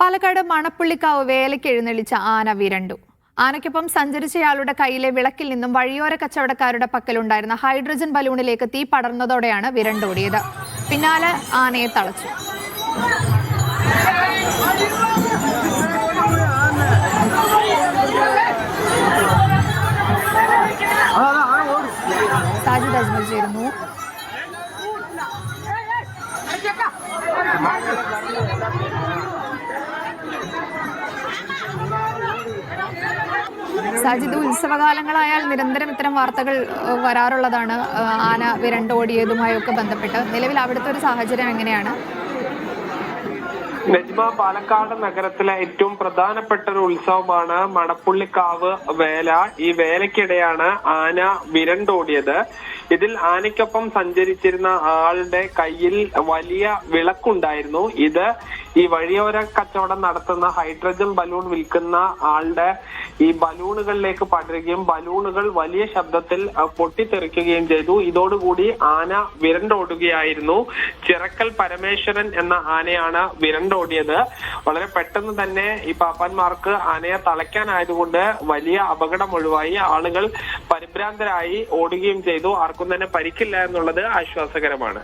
പാലക്കാട് മണപ്പുള്ളിക്കാവ് വേലയ്ക്ക് എഴുന്നള്ളിച്ച ആന വിരണ്ടു. ആനയ്ക്കൊപ്പം സഞ്ചരിച്ചയാളുടെ കയ്യിലെ വിളക്കിൽ നിന്നും വഴിയോര കച്ചവടക്കാരുടെ പക്കലുണ്ടായിരുന്ന ഹൈഡ്രജൻ ബലൂണിലേക്ക് തീ പടർന്നതോടെയാണ് വിരണ്ടോടിയത്. പിന്നാലെ ആനയെ തളച്ചു. സാജിദ് അജ്മൽ ചേരുന്നു. സാജിദ്, ഉത്സവകാലങ്ങളായാൽ നിരന്തരം ഇത്തരം വാർത്തകൾ വരാറുള്ളതാണ്. ആന വിരണ്ടോടിയതുമായൊക്കെ ബന്ധപ്പെട്ട് നിലവിൽ അവിടുത്തെ ഒരു സാഹചര്യം എങ്ങനെയാണ്? നജ്മ, പാലക്കാട് നഗരത്തിലെ ഏറ്റവും പ്രധാനപ്പെട്ട ഒരു ഉത്സവമാണ് മണപ്പുള്ളിക്കാവ് വേല. ഈ വേലയ്ക്കിടെയാണ് ആന വിരണ്ടോടിയത്. ഇതിൽ ആനയ്ക്കൊപ്പം സഞ്ചരിച്ചിരുന്ന ആളുടെ കയ്യിൽ വലിയ വിളക്കുണ്ടായിരുന്നു. ഇത് ഈ വഴിയോര കച്ചവടം നടത്തുന്ന ഹൈഡ്രജൻ ബലൂൺ വിൽക്കുന്ന ആളുടെ ഈ ബലൂണുകളിലേക്ക് പടരുകയും ബലൂണുകൾ വലിയ ശബ്ദത്തിൽ പൊട്ടിത്തെറിക്കുകയും ചെയ്തു. ഇതോടുകൂടി ആന വിരണ്ടോടുകയായിരുന്നു. ചിറക്കൽ പരമേശ്വരൻ എന്ന ആനയാണ് വിരണ്ടോടിയത്. വളരെ പെട്ടെന്ന് തന്നെ ഈ പാപ്പാന്മാർക്ക് ആനയെ തളയ്ക്കാനായതുകൊണ്ട് വലിയ അപകടം ഒഴിവായി. ആളുകൾ പരിഭ്രാന്തരായി ഓടുകയും ചെയ്തു. ആർക്കും തന്നെ പരിക്കില്ല എന്നുള്ളത് ആശ്വാസകരമാണ്.